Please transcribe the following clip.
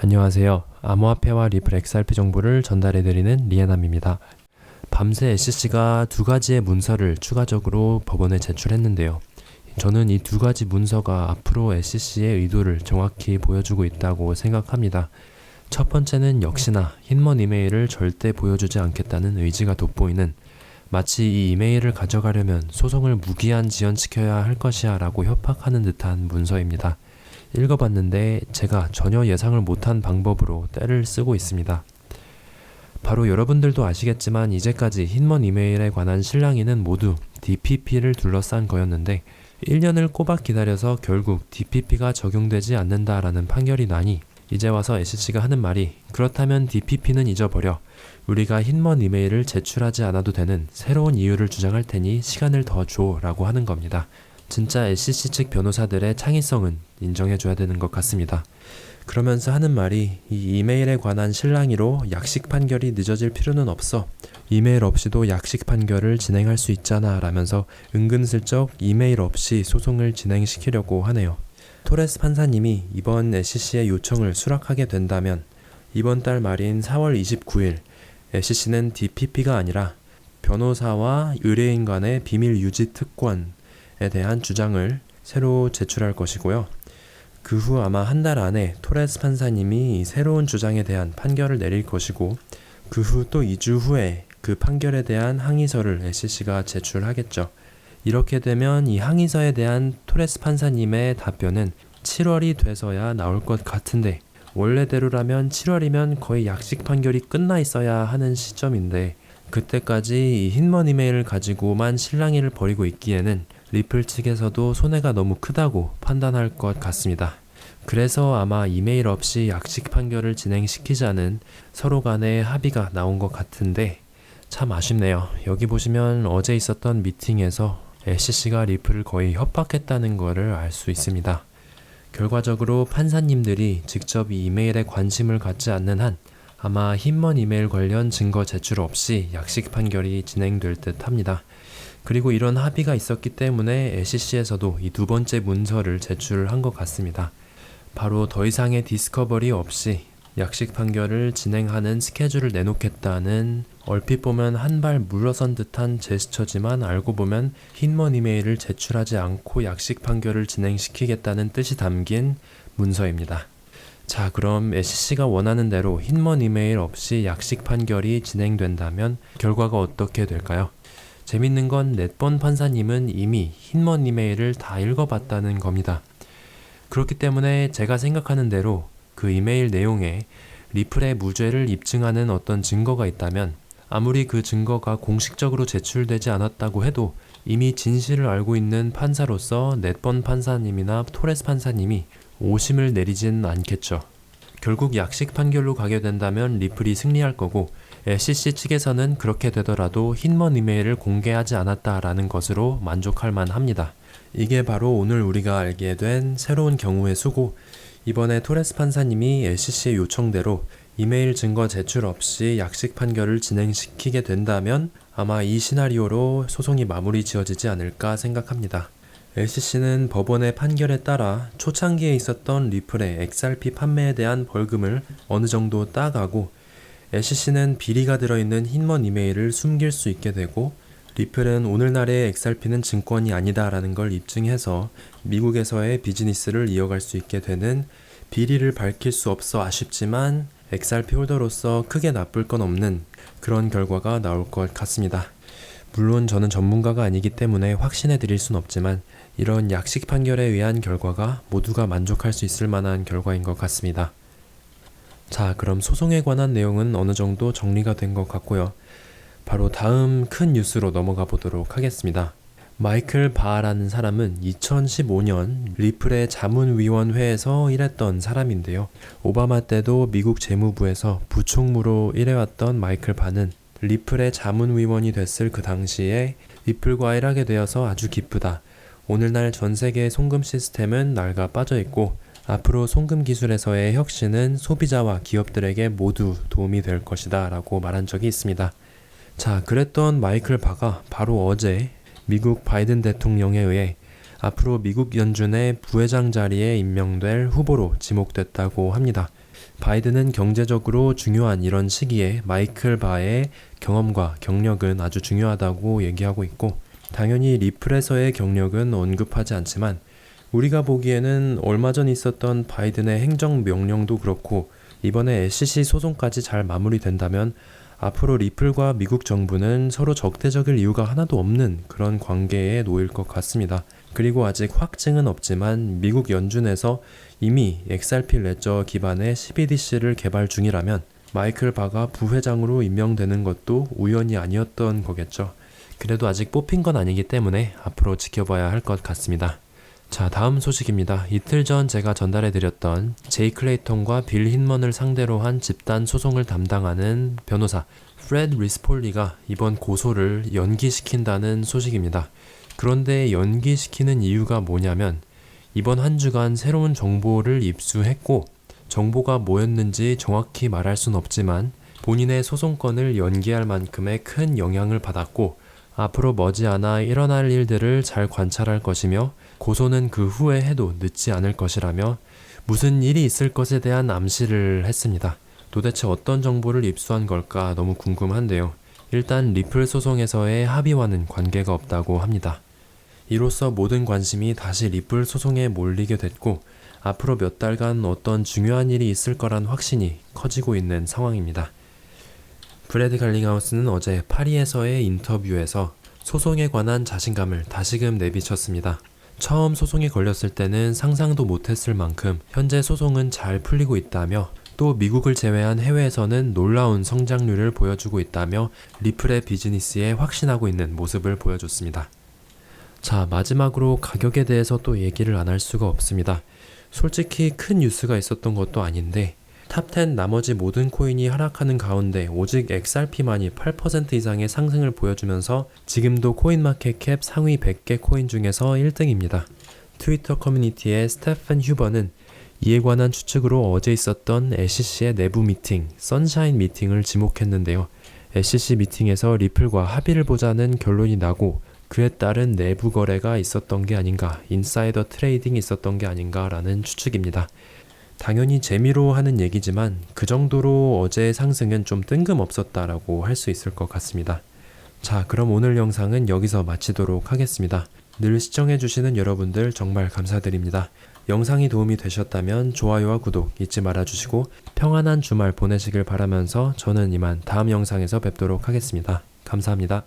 안녕하세요. 암호화폐와 리플 XRP 정보를 전달해드리는 리에남입니다. 밤새 SC가 두 가지의 문서를 추가적으로 법원에 제출했는데요. 저는 이 두 가지 문서가 앞으로 SC의 의도를 정확히 보여주고 있다고 생각합니다. 첫 번째는 역시나 흰먼 이메일을 절대 보여주지 않겠다는 의지가 돋보이는, 마치 이 이메일을 가져가려면 소송을 무기한 지연시켜야 할 것이야 라고 협박하는 듯한 문서입니다. 읽어봤는데 제가 전혀 예상을 못한 방법으로 때를 쓰고 있습니다. 바로 여러분들도 아시겠지만 이제까지 흰먼 이메일에 관한 실랑이는 모두 DPP를 둘러싼 거였는데 1년을 꼬박 기다려서 결국 DPP가 적용되지 않는다라는 판결이 나니 이제 와서 SC가 하는 말이, 그렇다면 DPP는 잊어버려. 우리가 흰먼 이메일을 제출하지 않아도 되는 새로운 이유를 주장할 테니 시간을 더 줘 라고 하는 겁니다. 진짜 SC 측 변호사들의 창의성은 인정해줘야 되는 것 같습니다. 그러면서 하는 말이, 이 이메일에 관한 실랑이로 약식 판결이 늦어질 필요는 없어. 이메일 없이도 약식 판결을 진행할 수 있잖아 라면서 은근슬쩍 이메일 없이 소송을 진행시키려고 하네요. 토레스 판사님이 이번 SC의 요청을 수락하게 된다면 이번 달 말인 4월 29일 SC는 DPP가 아니라 변호사와 의뢰인 간의 비밀 유지 특권에 대한 주장을 새로 제출할 것이고요. 그 후 아마 한 달 안에 토레스 판사님이 새로운 주장에 대한 판결을 내릴 것이고, 그 후 또 2주 후에 그 판결에 대한 항의서를 SC가 제출하겠죠. 이렇게 되면 이 항의서에 대한 토레스 판사님의 답변은 7월이 돼서야 나올 것 같은데, 원래대로라면 7월이면 거의 약식 판결이 끝나 있어야 하는 시점인데 그때까지 이 흰먼 이메일을 가지고만 실랑이를 벌이고 있기에는 리플 측에서도 손해가 너무 크다고 판단할 것 같습니다. 그래서 아마 이메일 없이 약식 판결을 진행시키자는 서로 간의 합의가 나온 것 같은데 참 아쉽네요. 여기 보시면 어제 있었던 미팅에서 SC가 리플을 거의 협박했다는 것을 알 수 있습니다. 결과적으로 판사님들이 직접 이 이메일에 관심을 갖지 않는 한 아마 흰먼 이메일 관련 증거 제출 없이 약식 판결이 진행될 듯 합니다. 그리고 이런 합의가 있었기 때문에 SC에서도 이 두 번째 문서를 제출한 것 같습니다. 바로 더 이상의 디스커버리 없이 약식 판결을 진행하는 스케줄을 내놓겠다는, 얼핏 보면 한 발 물러선 듯한 제스처지만 알고 보면 흰먼 이메일을 제출하지 않고 약식 판결을 진행시키겠다는 뜻이 담긴 문서입니다. 자, 그럼 SC가 원하는 대로 흰먼 이메일 없이 약식 판결이 진행된다면 결과가 어떻게 될까요? 재밌는 건 넷번 판사님은 이미 흰먼 이메일을 다 읽어봤다는 겁니다. 그렇기 때문에 제가 생각하는 대로 그 이메일 내용에 리플의 무죄를 입증하는 어떤 증거가 있다면, 아무리 그 증거가 공식적으로 제출되지 않았다고 해도 이미 진실을 알고 있는 판사로서 넷번 판사님이나 토레스 판사님이 오심을 내리진 않겠죠. 결국 약식 판결로 가게 된다면 리플이 승리할 거고, SC 측에서는 그렇게 되더라도 흰먼 이메일을 공개하지 않았다라는 것으로 만족할 만합니다. 이게 바로 오늘 우리가 알게 된 새로운 경우의 수고, 이번에 토레스 판사님이 SC의 요청대로 이메일 증거 제출 없이 약식 판결을 진행시키게 된다면 아마 이 시나리오로 소송이 마무리 지어지지 않을까 생각합니다. SC는 법원의 판결에 따라 초창기에 있었던 리플의 XRP 판매에 대한 벌금을 어느 정도 따가고, SC는 비리가 들어있는 흰먼 이메일을 숨길 수 있게 되고, 리플은 오늘날의 XRP는 증권이 아니다라는 걸 입증해서 미국에서의 비즈니스를 이어갈 수 있게 되는, 비리를 밝힐 수 없어 아쉽지만 XRP 홀더로서 크게 나쁠 건 없는 그런 결과가 나올 것 같습니다. 물론 저는 전문가가 아니기 때문에 확신해 드릴 순 없지만 이런 약식 판결에 의한 결과가 모두가 만족할 수 있을 만한 결과인 것 같습니다. 자, 그럼 소송에 관한 내용은 어느 정도 정리가 된 것 같고요. 바로 다음 큰 뉴스로 넘어가 보도록 하겠습니다. 마이클 바라는 사람은 2015년 리플의 자문위원회에서 일했던 사람인데요. 오바마 때도 미국 재무부에서 부총무로 일해왔던 마이클 바는 리플의 자문위원이 됐을 그 당시에 리플과 일하게 되어서 아주 기쁘다. 오늘날 전 세계의 송금 시스템은 낡아 빠져있고 앞으로 송금 기술에서의 혁신은 소비자와 기업들에게 모두 도움이 될 것이다 라고 말한 적이 있습니다. 자, 그랬던 마이클 바가 바로 어제 미국 바이든 대통령에 의해 앞으로 미국 연준의 부회장 자리에 임명될 후보로 지목됐다고 합니다. 바이든은 경제적으로 중요한 이런 시기에 마이클 바의 경험과 경력은 아주 중요하다고 얘기하고 있고, 당연히 리플에서의 경력은 언급하지 않지만 우리가 보기에는 얼마 전 있었던 바이든의 행정명령도 그렇고 이번에 SEC 소송까지 잘 마무리된다면 앞으로 리플과 미국 정부는 서로 적대적일 이유가 하나도 없는 그런 관계에 놓일 것 같습니다. 그리고 아직 확증은 없지만 미국 연준에서 이미 XRP 레저 기반의 CBDC를 개발 중이라면 마이클 바가 부회장으로 임명되는 것도 우연이 아니었던 거겠죠. 그래도 아직 뽑힌 건 아니기 때문에 앞으로 지켜봐야 할 것 같습니다. 자, 다음 소식입니다. 이틀 전 제가 전달해드렸던 제이 클레이턴과 빌 힌먼을 상대로 한 집단 소송을 담당하는 변호사 프레드 리스폴리가 이번 고소를 연기시킨다는 소식입니다. 그런데 연기시키는 이유가 뭐냐면 이번 한 주간 새로운 정보를 입수했고 정보가 뭐였는지 정확히 말할 순 없지만 본인의 소송권을 연기할 만큼의 큰 영향을 받았고 앞으로 머지않아 일어날 일들을 잘 관찰할 것이며 고소는 그 후에 해도 늦지 않을 것이라며 무슨 일이 있을 것에 대한 암시를 했습니다. 도대체 어떤 정보를 입수한 걸까 너무 궁금한데요. 일단 리플 소송에서의 합의와는 관계가 없다고 합니다. 이로써 모든 관심이 다시 리플 소송에 몰리게 됐고 앞으로 몇 달간 어떤 중요한 일이 있을 거란 확신이 커지고 있는 상황입니다. 브래드 갈링하우스는 어제 파리에서의 인터뷰에서 소송에 관한 자신감을 다시금 내비쳤습니다. 처음 소송에 걸렸을 때는 상상도 못했을 만큼 현재 소송은 잘 풀리고 있다며 또 미국을 제외한 해외에서는 놀라운 성장률을 보여주고 있다며 리플의 비즈니스에 확신하고 있는 모습을 보여줬습니다. 자, 마지막으로 가격에 대해서 또 얘기를 안 할 수가 없습니다. 솔직히 큰 뉴스가 있었던 것도 아닌데 탑10 나머지 모든 코인이 하락하는 가운데 오직 XRP만이 8% 이상의 상승을 보여주면서 지금도 코인마켓캡 상위 100개 코인 중에서 1등입니다. 트위터 커뮤니티의 스테픈 휴버는 이에 관한 추측으로 어제 있었던 SEC의 내부 미팅, 선샤인 미팅을 지목했는데요. SEC 미팅에서 리플과 합의를 보자는 결론이 나고 그에 따른 내부 거래가 있었던 게 아닌가, 인사이더 트레이딩이 있었던 게 아닌가라는 추측입니다. 당연히 재미로 하는 얘기지만 그 정도로 어제의 상승은 좀 뜬금없었다라고 할 수 있을 것 같습니다. 자, 그럼 오늘 영상은 여기서 마치도록 하겠습니다. 늘 시청해주시는 여러분들 정말 감사드립니다. 영상이 도움이 되셨다면 좋아요와 구독 잊지 말아주시고 평안한 주말 보내시길 바라면서 저는 이만 다음 영상에서 뵙도록 하겠습니다. 감사합니다.